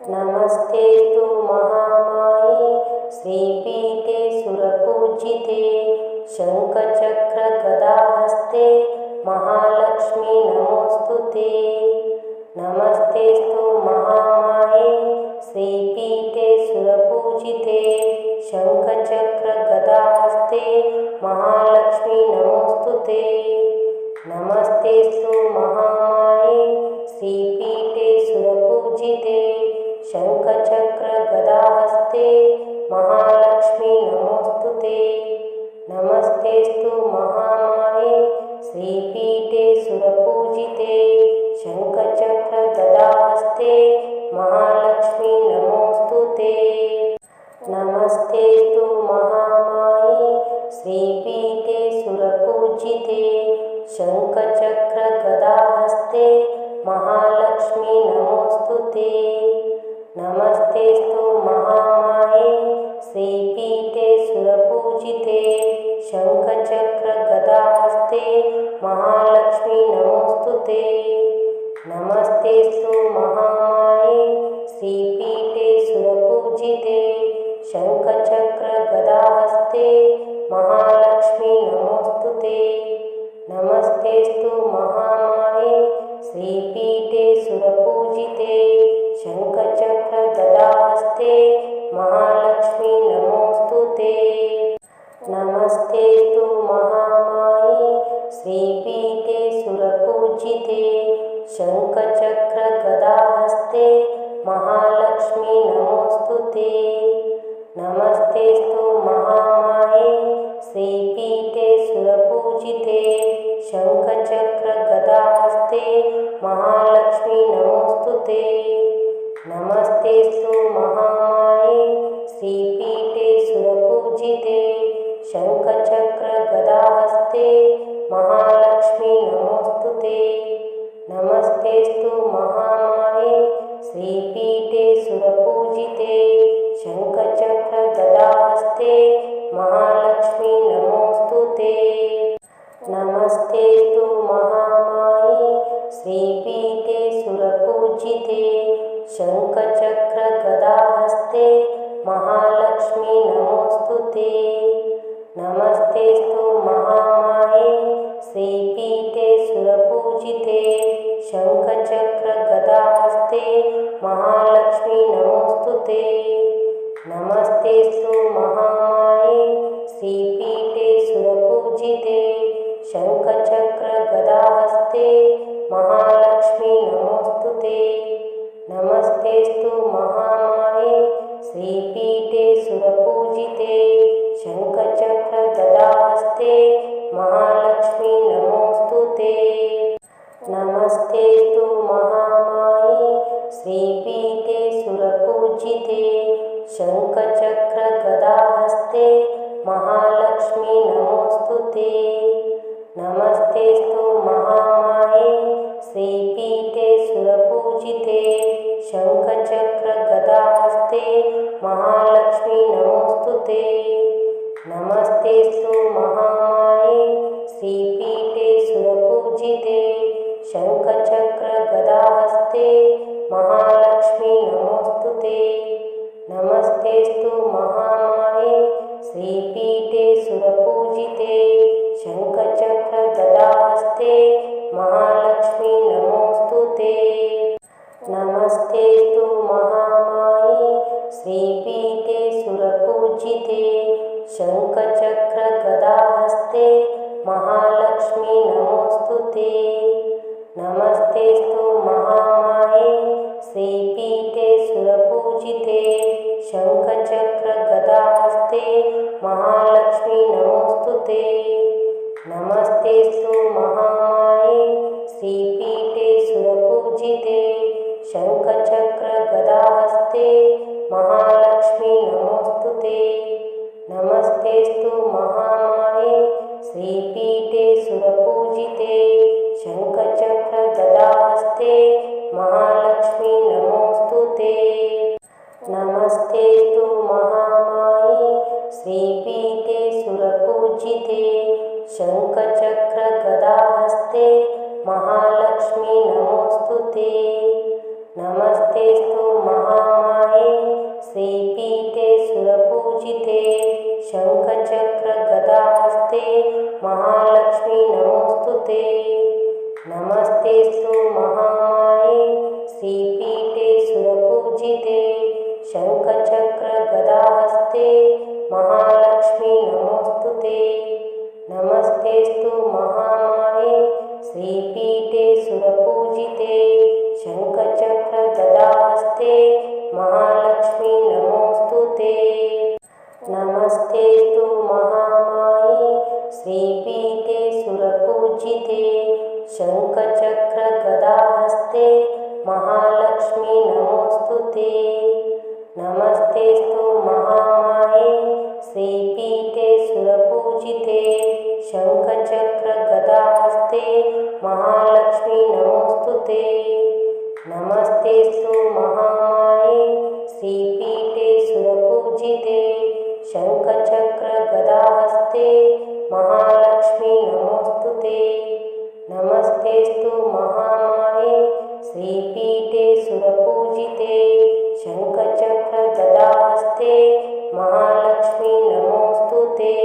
नमस्तेस्तु महामाये श्रीपीठे सुरपूजिते शङ्खचक्रगदाहस्ते महालक्ष्मी नमोऽस्तुते। नमस्तेस्तु महामाये श्रीपीठे सुरपूजिते शङ्खचक्रगदाहस्ते महालक्ष्मी नमोऽस्तुते। नमस्तेस्तु महामाये श्रीपीठे सुरपूजिते शङ्खचक्रगदाहस्ते महालक्ष्मी नमोऽस्तुते। नमस्तेस्तु महामाये श्रीपीठे सुरपूजिते शङ्खचक्रगदाहस्ते महालक्ष्मी नमोऽस्तुते। नमस्तेस्तु महामाये श्रीपीठे सुरपूजिते शङ्खचक्रगदाहस्ते महालक्ष्मी नमोऽस्तुते। नमस्तेस्तु महामाये श्रीपीठे सुरपूजिते शङ्खचक्रगदाहस्ते महालक्ष्मी नमोऽस्तुते। नमस्तेस्तु महामाये श्रीपीठे सुरपूजिते शङ्खचक्रगदाहस्ते महालक्ष्मी नमोऽस्तुते। नमस्तेस्तु महामाये श्रीपीठे सुरपूजिते शङ्खचक्रगदाहस्ते महालक्ष्मी नमोऽस्तुते। नमस्तेस्तु महामाये श्रीपीठे सुरपूजिते शङ्खचक्रगदाहस्ते महालक्ष्मी नमोऽस्तुते। नमस्तेस्तु महामाये श्रीपीठे सुरपूजिते शङ्खचक्रगदाहस्ते महालक्ष्मी नमोऽस्तुते। नमस्तेस्तु महामाये श्रीपीठे सुरपूजिते शङ्खचक्रगदाहस्ते महालक्ष्मी नमोऽस्तुते। नमस्तेस्तु महामाये श्रीपीठे सुरपूजिते शङ्खचक्रगदाहस्ते महालक्ष्मी नमोऽस्तुते। नमस्तेस्तु महामाये श्रीपीठे सुरपूजिते शङ्खचक्रगदाहस्ते महालक्ष्मी नमोऽस्तुते। नमस्तेस्तु महामाये श्रीपीठे सुरपूजिते शङ्खचक्रगदाहस्ते महालक्ष्मी नमोऽस्तुते। नमस्तेस्तु महामाये श्रीपीठे सुरपूजिते शङ्खचक्रगदाहस्ते महालक्ष्मी नमोऽस्तुते। नमस्तेस्तु महामाये श्रीपीठे सुरपूजिते शङ्खचक्रगदाहस्ते महालक्ष्मी नमोऽस्तुते। नमस्तेस्तु महामाये श्रीपीठे सुरपूजिते शङ्खचक्रगदाहस्ते महालक्ष्मी नमोऽस्तुते। नमस्तेस्तु महामाये श्रीपीठे सुरपूजिते शङ्खचक्रगदाहस्ते महालक्ष्मी नमोऽस्तुते। नमस्तेस्तु महामाये श्रीपीठे सुरपूजिते शङ्खचक्रगदाहस्ते महालक्ष्मी नमोऽस्तुते। नमस्तेस्तु महामाये श्रीपीठे सुरपूजिते शङ्खचक्रगदाहस्ते महालक्ष्मी नमोऽस्तुते। नमस्तेस्तु महामाये श्रीपीठे सुरपूजिते शङ्खचक्रगदाहस्ते महालक्ष्मी नमोऽस्तुते। नमस्तेस्तु महामाये श्रीपीठे सुरपूजिते शङ्खचक्रगदाहस्ते महालक्ष्मी नमोऽस्तुते। नमस्तेस्तु महामाये श्रीपीठे सुरपूजिते शङ्खचक्रगदाहस्ते महालक्ष्मी नमोऽस्तुते। नमस्तेस्तु महामाये श्रीपीठे सुरपूजिते शङ्खचक्रगदाहस्ते महालक्ष्मी नमोऽस्तुते। नमस्तेस्तु महामाये श्रीपीठे सुरपूजिते शङ्खचक्रगदाहस्ते महालक्ष्मी नमोऽस्तुते। नमस्तेस्तु गदाहस्ते महालक्ष्मी नमोस्तुते। नमस्तेस्तु महामाये श्रीपीठे सुरपूजिते शङ्खचक्रगदाहस्ते महालक्ष्मी नमोस्तुते। नमस्तेस्तु महामाये श्रीपीठे सुरपूजिते शङ्खचक्रगदाहस्ते महालक्ष्मी नमोस्तुते। नमस्तेस्तु महामाये श्रीपीठे सुरपूजिते शङ्खचक्रगदाहस्ते महालक्ष्मी नमोस्तुते। नमस्तेस्तु महामाये श्रीपीठे सुरपूजिते शङ्खचक्रगदाहस्ते महालक्ष्मी नमोस्तुते।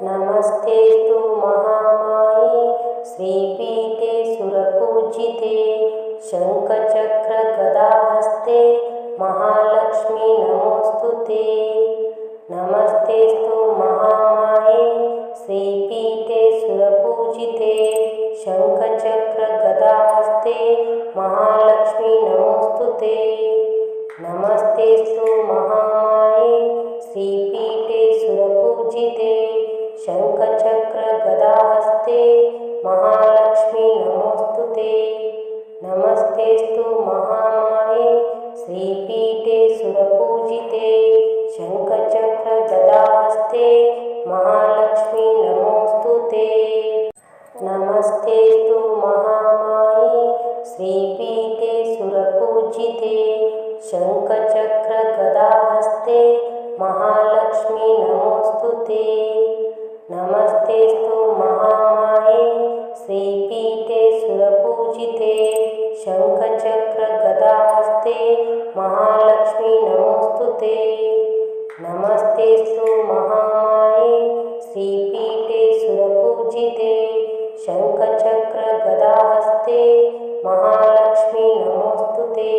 नमस्तेस्तु महामाये श्रीपीठे सुरपूजिते शङ्खचक्रगदाहस्ते महालक्ष्मी नमोस्तुते। नमस्तेस्तु महामाये श्रीपीठे सुरपूजिते शङ्खचक्रगदाहस्ते महालक्ष्मी नमोस्तुते। नमस्तेस्तु महामाये श्रीपीठे सुरपूजिते शङ्खचक्रगदाहस्ते महालक्ष्मी नमोस्तुते। नमस्तेस्तु महामाये श्रीपीठे सुरपूजिते शङ्खचक्रगदाहस्ते महालक्ष्मी नमोस्तुते। नमस्तेस्तु महामाये श्रीपीठे सुरपूजिते शङ्खचक्रगदाहस्ते महालक्ष्मी नमोस्तुते। नमस्तेस्तु महामाये श्रीपीठे सुरपूजिते शङ्खचक्रगदाहस्ते महालक्ष्मी नमोस्तुते। नमस्तेस्तु महामाये श्रीपीठे सुरपूजिते शङ्खचक्रगदाहस्ते महालक्ष्मी नमोस्तुते।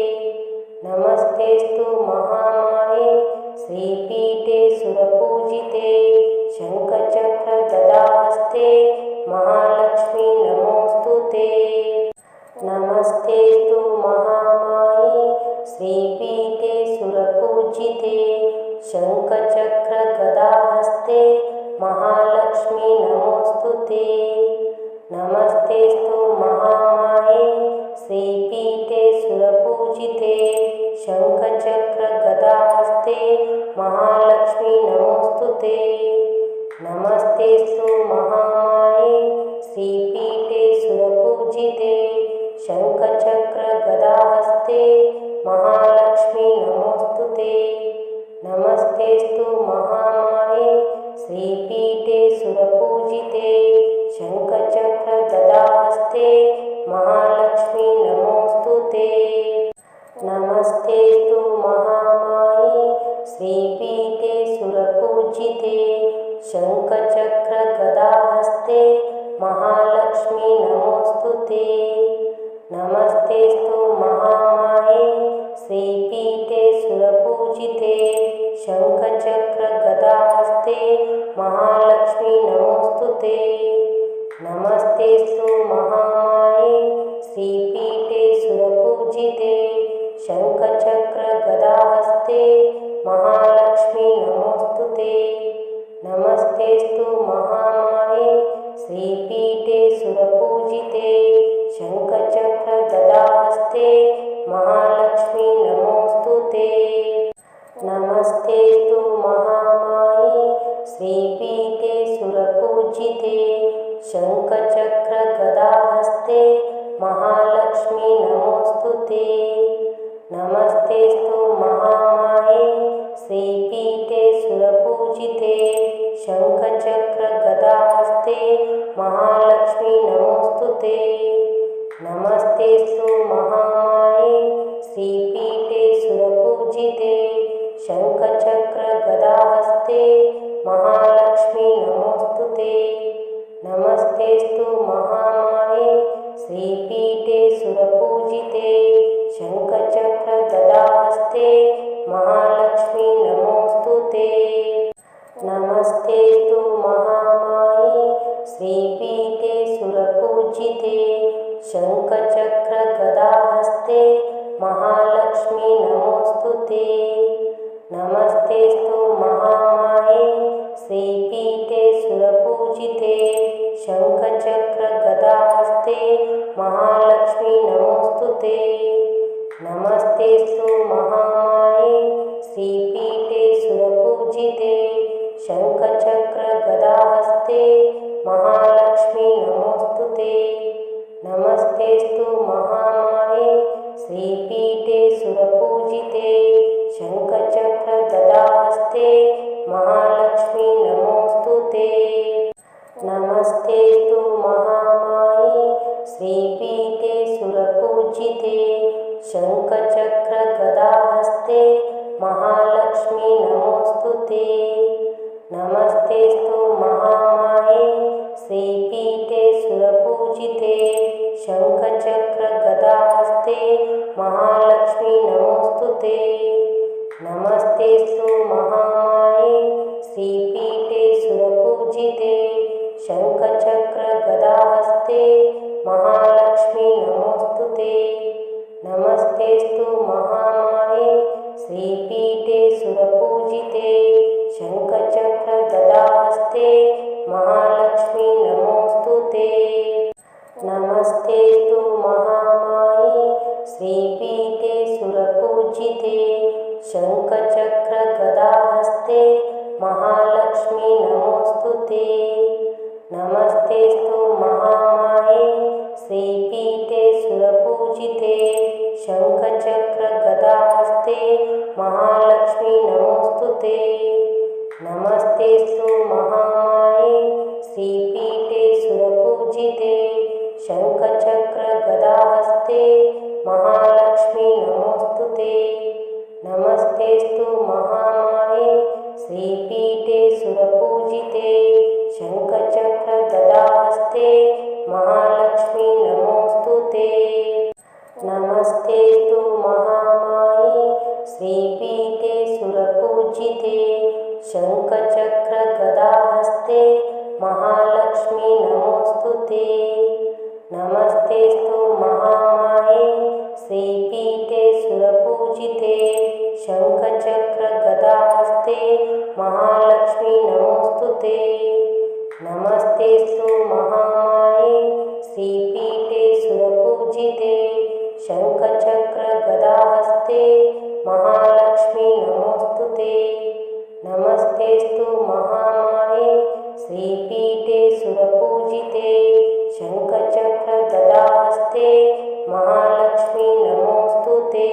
नमस्तेस्तु महामाये श्रीपीठे सुरपूजिते शङ्खचक्रगदाहस्ते महालक्ष्मी नमोस्तुते। नमस्तेस्तु महामाये श्रीपीठे सुरपूजिते शङ्खचक्रगदाहस्ते महालक्ष्मी नमोस्तुते। नमस्तेस्तु महामाये श्रीपीठे सुरपूजिते शङ्खचक्रगदाहस्ते महालक्ष्मी नमोस्तुते। नमस्तेस्तु महामाये श्रीपीठे सुरपूजिते शङ्खचक्रगदाहस्ते महालक्ष्मी नमोस्तुते। नमस्तेस्तु महामाये श्रीपीठे सुरपूजिते शङ्खचक्रगदाहस्ते महालक्ष्मी नमोस्तुते। नमस्तेस्तु महामाये श्रीपीठे सुरपूजिते शङ्खचक्रगदाहस्ते महालक्ष्मी नमोस्तुते। नमस्तेस्तु महामाये श्रीपीठे सुरपूजिते शङ्खचक्रगदाहस्ते महालक्ष्मी नमोस्तुते। नमस्तेस्तु महामाये श्रीपीठे सुरपूजिते शङ्खचक्रगदाहस्ते महालक्ष्मी नमोस्तुते। नमस्तेस्तु महामाये श्रीपीठे सुरपूजिते शङ्खचक्रगदाहस्ते महालक्ष्मी नमोस्तुते। नमस्तेस्तु महामाये श्रीपीठे सुरपूजिते शङ्खचक्रगदाहस्ते महालक्ष्मी नमोस्तुते। नमस्तेस्तु महामाये श्रीपीठे सुरपूजिते शङ्खचक्रगदाहस्ते महालक्ष्मी नमोस्तुते। नमस्तेस्तु महामाये श्रीपीठे सुरपूजिते शङ्खचक्रगदाहस्ते महालक्ष्मी नमोस्तुते। नमस्तेस्तु महामाये श्रीपीठे सुरपूजिते शङ्खचक्रगदाहस्ते महालक्ष्मी नमोस्तुते। नमस्तेस्तु महामाये श्रीपीठे सुरपूजिते शङ्खचक्रगदाहस्ते महालक्ष्मी ते नमस्तेऽस्तु महामाये श्रीपीठे सुरपूजिते शङ्खचक्रगदाहस्ते महालक्ष्मी नमोऽस्तु ते नमस्तेऽस्तु महामाये श्रीपीठे सुरपूजिते शङ्खचक्रगदाहस्ते महालक्ष्मी नमोऽस्तु ते नमस्तेऽस्तु महामाये श्रीपीठे सुरपूजिते शङ्खचक्रगदाहस्ते महालक्ष्मी नमोऽस्तु ते नमस्तेऽस्तु महामाये श्रीपीठे सुरपूजिते शङ्खचक्रगदाहस्ते महालक्ष्मी नमोऽस्तु ते नमस्तेऽस्तु महामाये श्रीपीठे सुरपूजिते शङ्खचक्रगदाहस्ते महालक्ष्मी नमोऽस्तु ते नमस्तेऽस्तु महामाये श्रीपीठे सुरपूजिते शङ्खचक्रगदाहस्ते महालक्ष्मी नमोऽस्तु ते नमस्तेऽस्तु महामाये श्रीपीठे सुरपूजिते शङ्खचक्रगदाहस्ते महालक्ष्मी नमोऽस्तु ते नमस्तेऽस्तु महामाये श्रीपीठे सुरपूजिते शङ्खचक्रगदाहस्ते महालक्ष्मी नमोऽस्तु ते नमस्तेऽस्तु महामाये श्रीपीठे सुरपूजिते शङ्खचक्रगदाहस्ते महालक्ष्मी नमोऽस्तु ते नमस्तेऽस्तु महामाये श्रीपीठे सुरपूजिते शङ्खचक्रगदाहस्ते महालक्ष्मी नमोऽस्तु ते नमस्तेऽस्तु महामाये श्रीपीठे सुरपूजिते शङ्खचक्रगदाहस्ते महालक्ष्मी नमोऽस्तु ते नमस्तेऽस्तु महामाये श्रीपीठे सुरपूजिते शङ्खचक्रगदाहस्ते महालक्ष्मी नमोऽस्तु ते नमस्तेऽस्तु महामाये श्रीपीठे सुरपूजिते शङ्खचक्रगदाहस्ते महालक्ष्मी नमोऽस्तु ते नमस्तेऽस्तु महामाये श्रीपीठे सुरपूजिते शङ्खचक्रगदाहस्ते महालक्ष्मी नमोऽस्तु ते नमस्तेऽस्तु महामाये श्रीपीठे सुरपूजिते शङ्खचक्रगदाहस्ते महालक्ष्मी नमोऽस्तु ते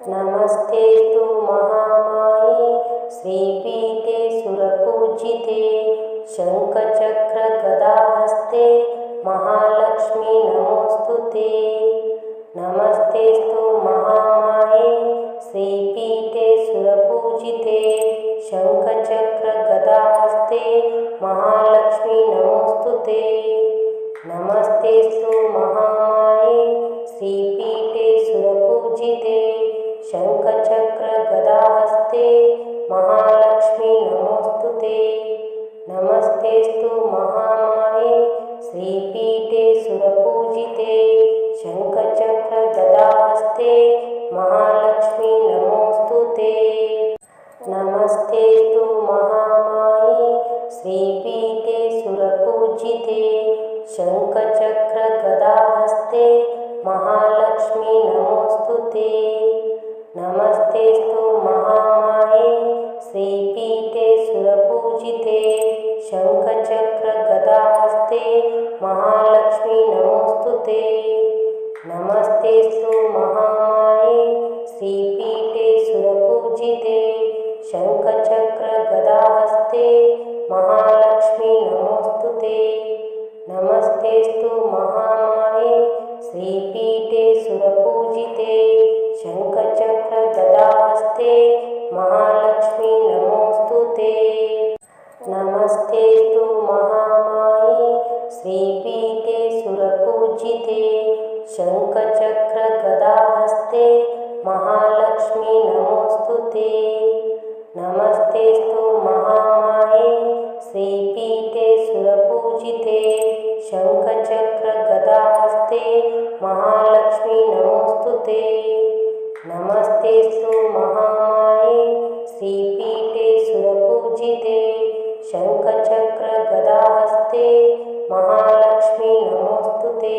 नमस्तेऽस्तु महामाये श्रीपीठे सुरपूजिते शङ्खचक्रगदाहस्ते महालक्ष्मी नमोऽस्तु ते नमस्तेऽस्तु महामाये श्रीपीठे सुरपूजिते शङ्खचक्रगदाहस्ते महालक्ष्मी नमोऽस्तु ते नमस्तेऽस्तु महामाये श्रीपीठे सुरपूजिते शङ्खचक्रगदाहस्ते महालक्ष्मी नमोऽस्तु ते नमस्तेऽस्तु महामाये श्रीपीठे सुरपूजिते शङ्खचक्रगदाहस्ते महालक्ष्मी नमोऽस्तु ते नमस्तेऽस्तु महामाये श्रीपीठे सुरपूजिते शङ्खचक्रगदाहस्ते महालक्ष्मी नमोऽस्तु ते नमस्तेऽस्तु महामाये श्रीपीठे सुरपूजिते शङ्खचक्रगदाहस्ते महालक्ष्मी नमोऽस्तु ते नमस्तेऽस्तु महामाये श्रीपीठे सुरपूजिते शङ्खचक्रगदाहस्ते महालक्ष्मी नमोऽस्तु ते नमस्तेऽस्तु महामाये श्रीपीठे सुरपूजिते शङ्खचक्रगदाहस्ते महालक्ष्मी नमोऽस्तु ते नमस्तेऽस्तु महामाये श्रीपीठे सुरपूजिते शङ्खचक्रगदाहस्ते महालक्ष्मी नमोऽस्तु ते नमस्तेऽस्तु महामाये श्रीपीठे सुरपूजिते शङ्खचक्रगदाहस्ते महालक्ष्मी नमोऽस्तु ते नमस्तेऽस्तु महामाये श्रीपीठे सुरपूजिते शङ्खचक्रगदाहस्ते महालक्ष्मी नमोऽस्तुते।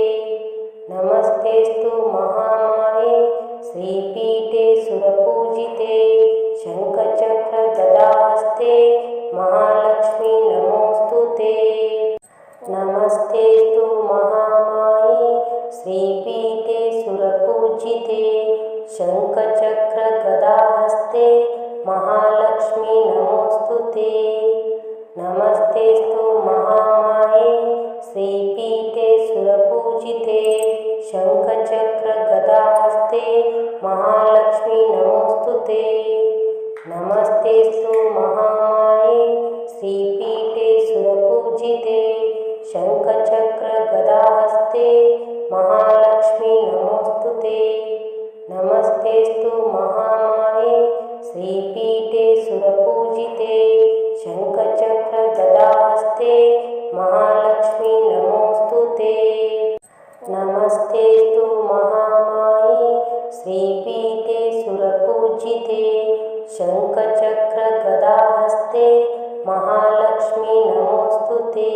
नमस्तेऽस्तु महामाये श्रीपीठे सुरपूजिते शङ्खचक्रगदाहस्ते महालक्ष्मी नमोऽस्तुते। नमस्तेऽस्तु महामाये श्रीपीठे सुरपूजिते शङ्खचक्रगदाहस्ते महालक्ष्मी नमोऽस्तुते। नमस्तेऽस्तु महामाये श्रीपीठे सुरपूजिते शङ्खचक्रगदाहस्ते महालक्ष्मी नमोऽस्तुते। नमस्तेऽस्तु महामाये श्रीपीठे सुरपूजिते शङ्खचक्रगदाहस्ते महालक्ष्मी नमोऽस्तुते। नमस्तेऽस्तु महामाये श्रीपीठे सुरपूजिते शङ्खचक्रगदाहस्ते महालक्ष्मी नमोऽस्तुते। नमस्तेऽस्तु महामाये श्रीपीठे सुरपूजिते शङ्खचक्रगदाहस्ते महालक्ष्मी नमोऽस्तुते।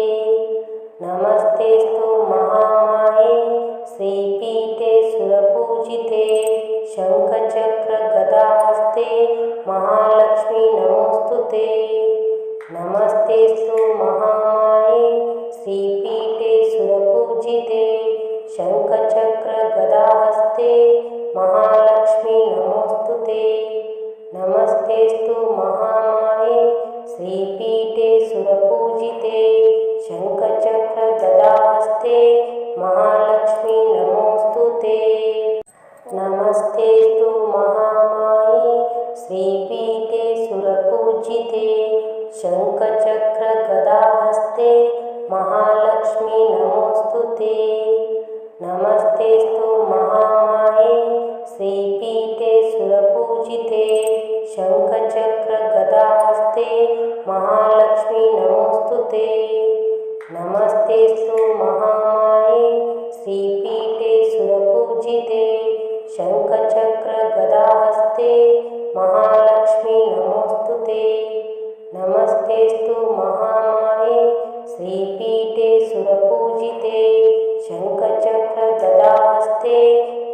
नमस्तेऽस्तु महामाये श्रीपीठे सुरपूजिते शङ्खचक्रगदाहस्ते महालक्ष्मी नमोऽस्तुते। नमस्तेऽस्तु महामाये श्रीपीठे सुरपूजिते शङ्खचक्रगदाहस्ते महालक्ष्मी नमोऽस्तुते। नमस्तेऽस्तु महामाये श्रीपीठे सुरपूजिते शङ्खचक्रगदाहस्ते महालक्ष्मी नमोऽस्तुते। नमस्तेऽस्तु महामाये श्रीपीठे सुरपूजिते शङ्खचक्रगदाहस्ते महालक्ष्मी नमोऽस्तुते। नमस्तेऽस्तु महामाये श्रीपीठे सुरपूजिते शङ्खचक्रगदाहस्ते महालक्ष्मी नमोऽस्तुते। नमस्तेऽस्तु महामाये श्रीपीठे सुरपूजिते शङ्खचक्रगदाहस्ते महालक्ष्मी नमोऽस्तुते। नमस्तेऽस्तु महामाये श्रीपीठे सुरपूजिते शङ्खचक्रगदाहस्ते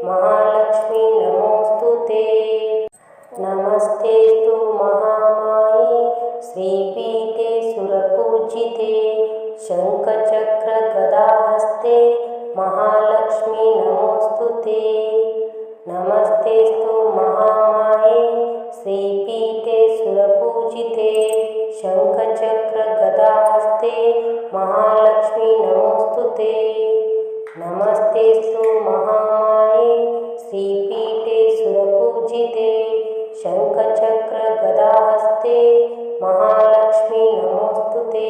महालक्ष्मी नमोऽस्तुते। नमस्तेऽस्तु महामाये श्रीपीठे सुरपूजिते शङ्खचक्रगदाहस्ते महालक्ष्मी नमोऽस्तुते। नमस्तेऽस्तु महामाये श्रीपीठे सुरपूजिते शङ्खचक्रगदाहस्ते महालक्ष्मी नमोऽस्तुते। नमस्तेऽस्तु महामाये श्रीपीठे सुरपूजिते शङ्खचक्रगदाहस्ते महालक्ष्मी नमोऽस्तुते।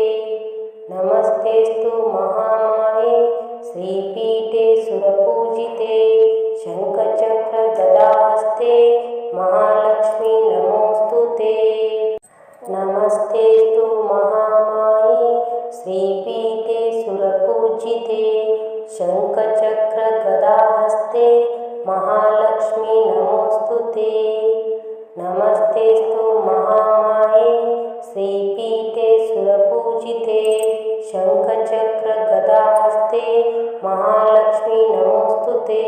नमस्तेऽस्तु महामाये श्रीपीठे सुरपूजिते शङ्खचक्रगदाहस्ते महालक्ष्मी नमोऽस्तुते। नमस्तेऽस्तु महामाये श्रीपीठे सुरपूजिते शङ्खचक्रगदाहस्ते महालक्ष्मी नमोऽस्तुते। नमस्तेऽस्तु महामाये श्रीपीठे सुरपूजिते शङ्खचक्रगदाहस्ते महालक्ष्मी नमोऽस्तुते।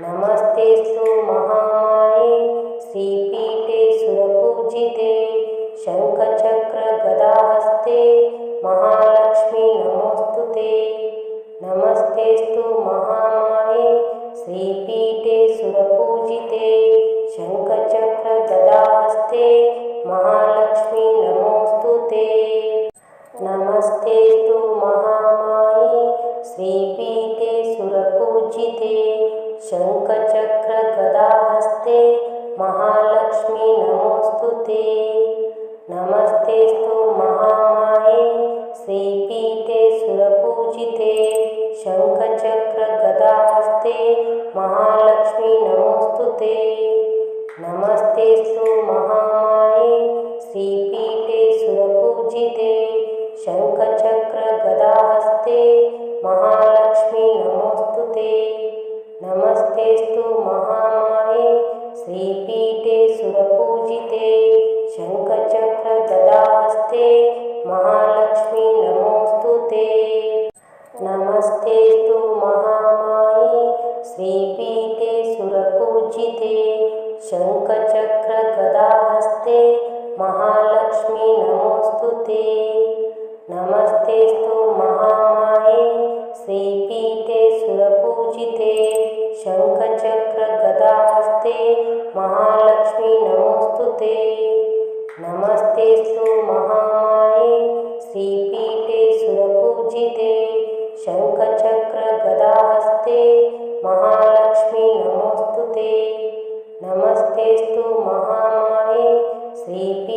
नमस्तेऽस्तु महामाये श्रीपीठे सुरपूजिते शङ्खचक्रगदाहस्ते महालक्ष्मी नमोऽस्तुते। नमस्तेऽस्तु महामाये श्रीपीठे सुरपूजिते शङ्खचक्रगदाहस्ते महालक्ष्मी नमोऽस्तुते। नमस्तेऽस्तु महामाये श्रीपीठे सुरपूजिते शङ्खचक्रगदाहस्ते महालक्ष्मी नमोऽस्तुते। नमस्तेऽस्तु महामाये श्रीपीठे सुरपूजिते शङ्खचक्रगदाहस्ते महालक्ष्मी नमोऽस्तुते। नमस्तेऽस्तु महामाये श्रीपीठे सुरपूजिते शङ्खचक्रगदाहस्ते महालक्ष्मी नमोऽस्तुते। नमस्तेऽस्तु महामाये श्रीपीठे सुरपूजिते शङ्खचक्रगदाहस्ते महालक्ष्मी नमोऽस्तु ते। नमस्तेऽस्तु महामाये श्रीपीठे सुरपूजिते शङ्खचक्रगदाहस्ते महालक्ष्मी नमोऽस्तु ते। नमस्तेऽस्तु महामाये श्रीपीठे सुरपूजिते शङ्खचक्रगदाहस्ते महालक्ष्मी नमोऽस्तु ते। नमस्तेऽस्तु महामाये श्रीपीठे सुरपूजिते शङ्खचक्रगदाहस्ते महालक्ष्मी नमोऽस्तु ते। नमस्तेऽस्तु महामाये श्रीपीठे